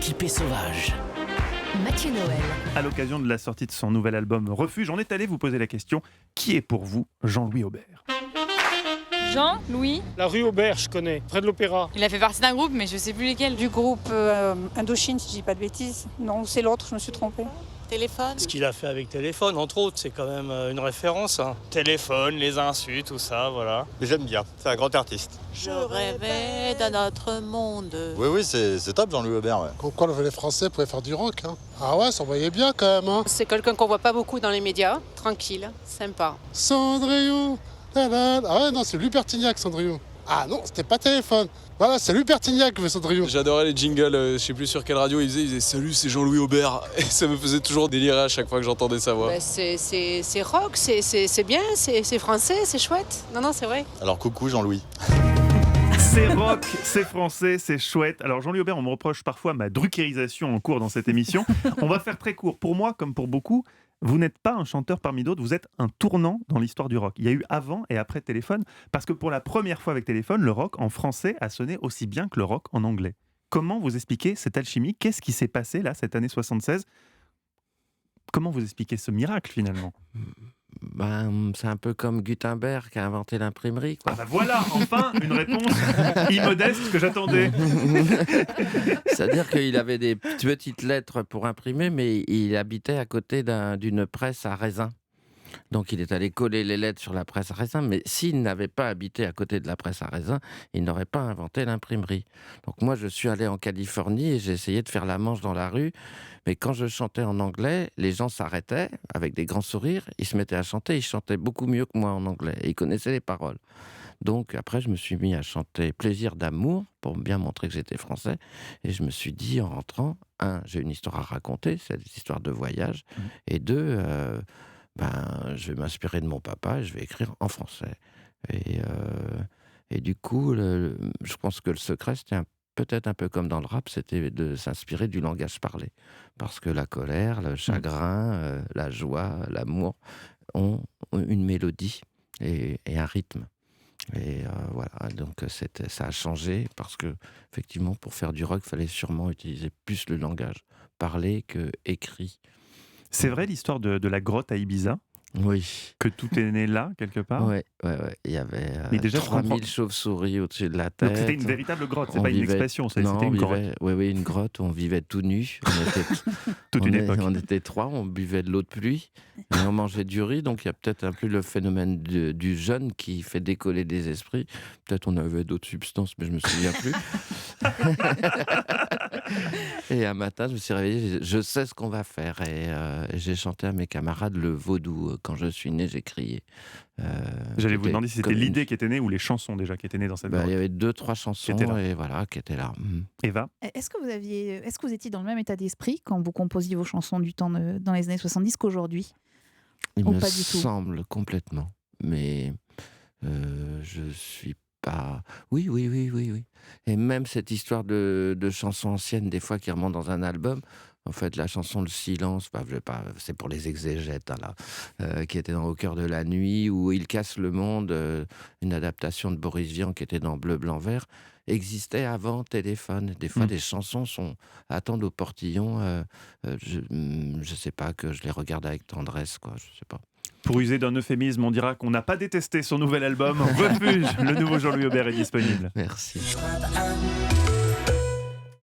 typé sauvage. Mathieu Noël. À l'occasion de la sortie de son nouvel album Refuge, on est allé vous poser la question: qui est pour vous Jean-Louis Aubert? Jean-Louis. La rue Aubert, je connais, près de l'Opéra. Il a fait partie d'un groupe, mais je sais plus lesquels. Du groupe Indochine, si je dis pas de bêtises. Non, c'est l'autre, je me suis trompée. Téléphone. Ce qu'il a fait avec Téléphone, entre autres, c'est quand même une référence. Téléphone, les insultes, tout ça, voilà. J'aime bien, c'est un grand artiste. Je rêvais d'un autre monde. Oui, c'est top Jean-Louis Aubert. Ouais. Comme quoi les Français pouvaient faire du rock. Ah ouais, ça voyait bien quand même. C'est quelqu'un qu'on voit pas beaucoup dans les médias. Tranquille, sympa. Cendrillon. Ah ouais, non, c'est Lupertignac, Cendrillon. Ah non, c'était pas Téléphone. Voilà, c'est Lupertignac, Cendrillon. J'adorais les jingles, je sais plus sur quelle radio il faisait salut, c'est Jean-Louis Aubert. Et ça me faisait toujours délirer à chaque fois que j'entendais sa voix. C'est rock, c'est bien, c'est français, c'est chouette. Non, c'est vrai. Alors coucou Jean-Louis. C'est rock, c'est français, c'est chouette. Alors Jean-Louis Aubert, on me reproche parfois ma druckerisation en cours dans cette émission. On va faire très court. Pour moi, comme pour beaucoup, vous n'êtes pas un chanteur parmi d'autres, vous êtes un tournant dans l'histoire du rock. Il y a eu avant et après Téléphone, parce que pour la première fois avec Téléphone, le rock en français a sonné aussi bien que le rock en anglais. Comment vous expliquez cette alchimie? Qu'est-ce qui s'est passé là, cette année 76? Comment vous expliquez ce miracle finalement? C'est un peu comme Gutenberg qui a inventé l'imprimerie, quoi. Ah bah voilà, enfin une réponse immodeste que j'attendais. C'est-à-dire qu'il avait des petites lettres pour imprimer, mais il habitait à côté d'une presse à raisin. Donc il est allé coller les lettres sur la presse à raisin, mais s'il n'avait pas habité à côté de la presse à raisin, il n'aurait pas inventé l'imprimerie. Donc moi je suis allé en Californie et j'ai essayé de faire la manche dans la rue, mais quand je chantais en anglais, les gens s'arrêtaient avec des grands sourires, ils se mettaient à chanter, ils chantaient beaucoup mieux que moi en anglais, et ils connaissaient les paroles. Donc après je me suis mis à chanter Plaisir d'amour pour bien montrer que j'étais français, et je me suis dit en rentrant, j'ai une histoire à raconter, c'est des histoires de voyage, et deux, je vais m'inspirer de mon papa et je vais écrire en français. Et du coup, je pense que le secret, c'était peut-être un peu comme dans le rap, c'était de s'inspirer du langage parlé. Parce que la colère, le chagrin, la joie, l'amour ont une mélodie et un rythme. Et voilà, donc ça a changé parce que, effectivement, pour faire du rock, il fallait sûrement utiliser plus le langage parlé que écrit. C'est vrai l'histoire de la grotte à Ibiza? Oui. Que tout est né là, quelque part? Oui. Il y avait Mais déjà, 3000 chauves-souris au-dessus de la tête. Donc c'était une véritable grotte, c'est pas une expression, c'était une grotte. Oui, une grotte où on vivait tout nu. On était 3, on buvait de l'eau de pluie et on mangeait du riz. Donc il y a peut-être un peu le phénomène du jeûne qui fait décoller des esprits. Peut-être on avait d'autres substances, mais je me souviens plus. Et un matin, je me suis réveillé, je sais ce qu'on va faire. Et j'ai chanté à mes camarades le vaudou. Quand je suis né, j'ai crié. J'allais vous demander si c'était l'idée qui était née ou les chansons déjà qui étaient nées dans cette grotte. Il y avait 2-3 chansons qui étaient là. Eva? Est-ce que vous étiez dans le même état d'esprit quand vous composiez vos chansons du temps dans les années 70 qu'aujourd'hui? Il me semble complètement. Mais je suis pas... Oui. Et même cette histoire de chansons anciennes, des fois, qui remontent dans un album... En fait, la chanson Le Silence, c'est pour les exégètes, qui était dans Au cœur de la nuit, où Il casse le monde, une adaptation de Boris Vian qui était dans Bleu, blanc, vert, existait avant Téléphone. Des fois, des chansons attendent au portillon. Je sais pas, que je les regarde avec tendresse, quoi. Je sais pas. Pour user d'un euphémisme, on dira qu'on n'a pas détesté son nouvel album Refuge. Le nouveau Jean-Louis Aubert est disponible. Merci.